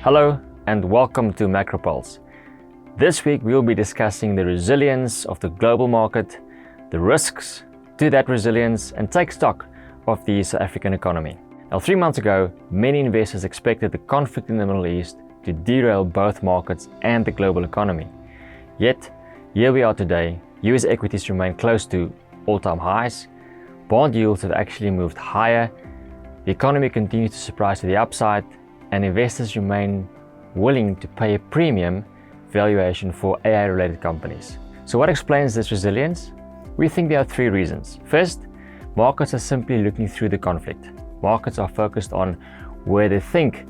Hello and welcome to Macro Pulse. This week we'll be discussing the resilience of the global market, the risks to that resilience, and take stock of the South African economy. Now, 3 months ago, many investors expected the conflict in the Middle East to derail both markets and the global economy. Yet, here we are today. US equities remain close to all-time highs. Bond yields have actually moved higher. The economy continues to surprise to the upside, and investors remain willing to pay a premium valuation for AI-related companies. So what explains this resilience? We think there are 3 reasons. First, markets are simply looking through the conflict. Markets are focused on where they think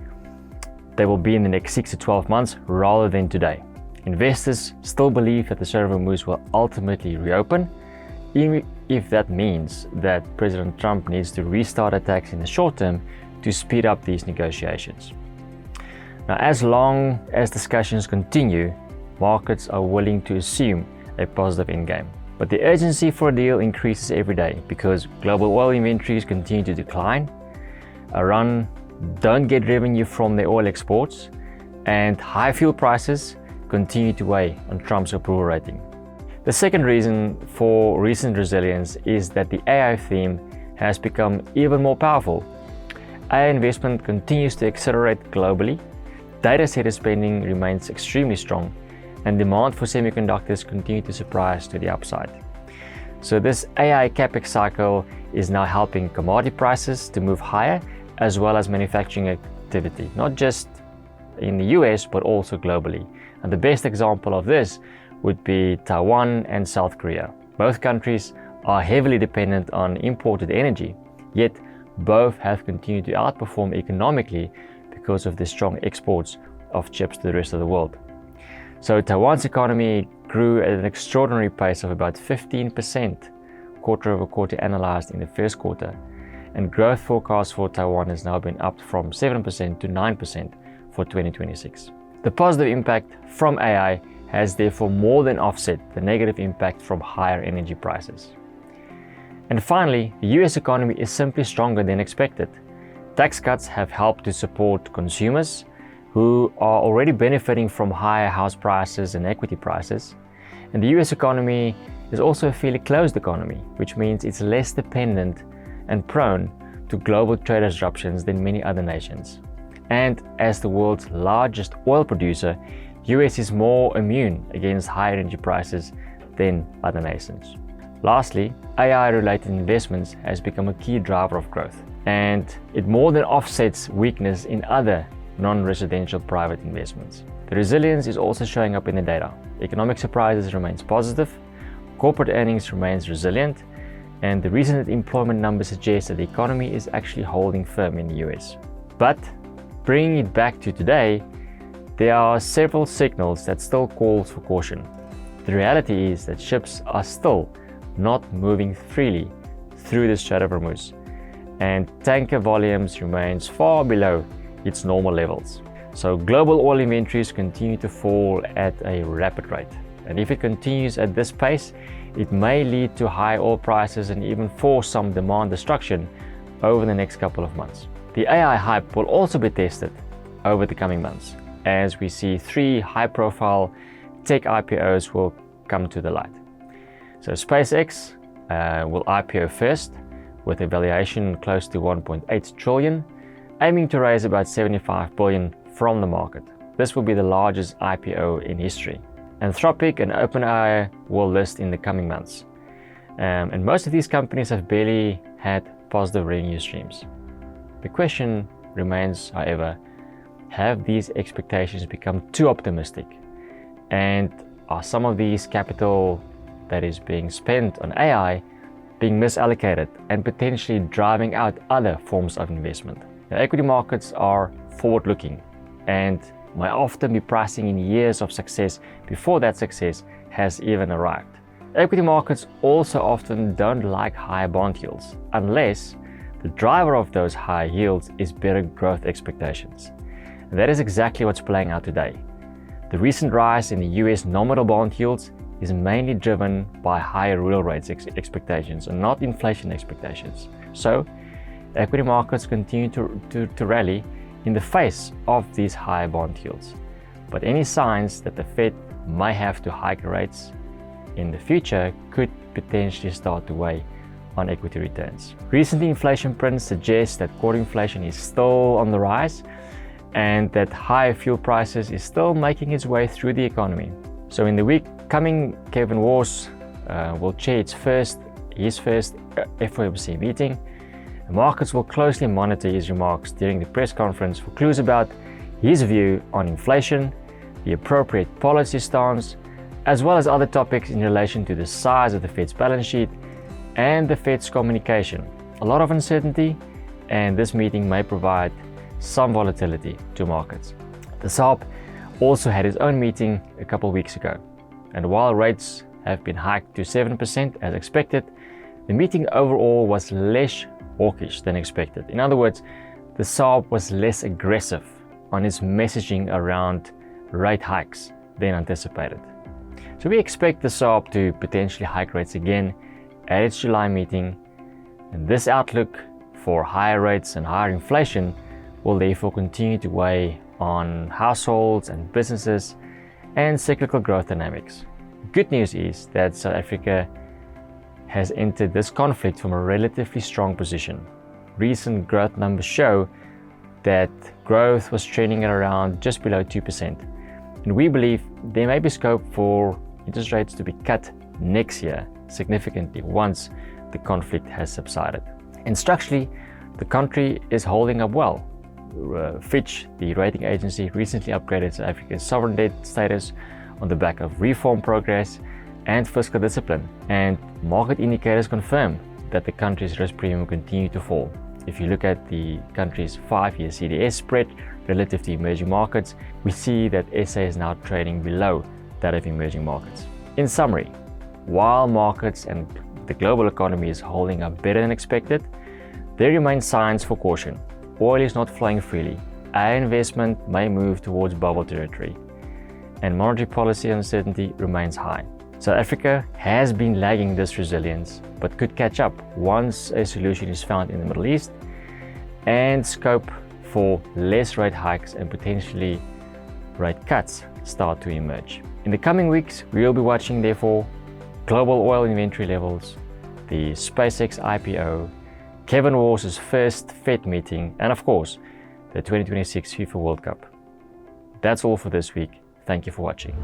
they will be in the next 6 to 12 months rather than today. Investors still believe that the Strait of Hormuz will ultimately reopen, even if that means that President Trump needs to restart attacks in the short term to speed up these negotiations. Now, as long as discussions continue, markets are willing to assume a positive endgame. But the urgency for a deal increases every day because global oil inventories continue to decline, Iran don't get revenue from their oil exports, and high fuel prices continue to weigh on Trump's approval rating. The second reason for recent resilience is that the AI theme has become even more powerful. AI investment continues to accelerate globally, data center spending remains extremely strong, and demand for semiconductors continue to surprise to the upside. So this AI capex cycle is now helping commodity prices to move higher, as well as manufacturing activity, not just in the US, but also globally. And the best example of this would be Taiwan and South Korea. Both countries are heavily dependent on imported energy, yet both have continued to outperform economically because of the strong exports of chips to the rest of the world. So Taiwan's economy grew at an extraordinary pace of about 15% quarter over quarter analyzed in the first quarter, and growth forecast for Taiwan has now been upped from 7% to 9% for 2026. The positive impact from AI has therefore more than offset the negative impact from higher energy prices. And finally, the US economy is simply stronger than expected. Tax cuts have helped to support consumers who are already benefiting from higher house prices and equity prices. And the US economy is also a fairly closed economy, which means it's less dependent and prone to global trade disruptions than many other nations. And as the world's largest oil producer, US is more immune against higher energy prices than other nations. Lastly, AI-related investments has become a key driver of growth, and it more than offsets weakness in other non-residential private investments. The resilience is also showing up in the data. Economic surprises remains positive, corporate earnings remains resilient, and the recent employment numbers suggest that the economy is actually holding firm in the US. But bringing it back to today, there are several signals that still calls for caution. The reality is that ships are still not moving freely through the Strait of Hormuz, and tanker volumes remains far below its normal levels. So global oil inventories continue to fall at a rapid rate, and if it continues at this pace, it may lead to high oil prices and even force some demand destruction over the next couple of months. The AI hype will also be tested over the coming months, as we see 3 high-profile tech IPOs will come to the light. So SpaceX will IPO first with a valuation close to 1.8 trillion, aiming to raise about 75 billion from the market. This will be the largest IPO in history. Anthropic and OpenAI will list in the coming months. And most of these companies have barely had positive revenue streams. The question remains, however, have these expectations become too optimistic? And are some of these capital that is being spent on AI being misallocated and potentially driving out other forms of investment? The equity markets are forward-looking and might often be pricing in years of success before that success has even arrived. Equity markets also often don't like higher bond yields unless the driver of those high yields is better growth expectations. And that is exactly what's playing out today. The recent rise in the US nominal bond yields is mainly driven by higher real rates expectations and not inflation expectations. So, equity markets continue to rally in the face of these higher bond yields. But any signs that the Fed may have to hike rates in the future could potentially start to weigh on equity returns. Recent inflation prints suggest that core inflation is still on the rise and that higher fuel prices is still making its way through the economy. So in the week coming, Kevin Warsh will chair his first FOMC meeting. The markets will closely monitor his remarks during the press conference for clues about his view on inflation, the appropriate policy stance, as well as other topics in relation to the size of the Fed's balance sheet and the Fed's communication. A lot of uncertainty, and this meeting may provide some volatility to markets. The SARB also had its own meeting a couple of weeks ago, and while rates have been hiked to 7% as expected, the meeting overall was less hawkish than expected. In other words, the SARB was less aggressive on its messaging around rate hikes than anticipated. So we expect the SARB to potentially hike rates again at its July meeting, and this outlook for higher rates and higher inflation will therefore continue to weigh on households and businesses and cyclical growth dynamics. Good news is that South Africa has entered this conflict from a relatively strong position. Recent growth numbers show that growth was trending at around just below 2%. And we believe there may be scope for interest rates to be cut next year significantly once the conflict has subsided. And structurally, the country is holding up well. Fitch, the rating agency, recently upgraded South Africa's sovereign debt status on the back of reform progress and fiscal discipline. And market indicators confirm that the country's risk premium will continue to fall. If you look at the country's 5-year CDS spread relative to emerging markets, we see that SA is now trading below that of emerging markets. In summary, while markets and the global economy is holding up better than expected, there remain signs for caution. Oil is not flowing freely. Our investment may move towards bubble territory, and monetary policy uncertainty remains high. South Africa has been lagging this resilience, but could catch up once a solution is found in the Middle East and scope for less rate hikes and potentially rate cuts start to emerge. In the coming weeks, we will be watching, therefore, global oil inventory levels, the SpaceX IPO, Kevin Warsh's first Fed meeting, and of course, the 2026 FIFA World Cup. That's all for this week. Thank you for watching.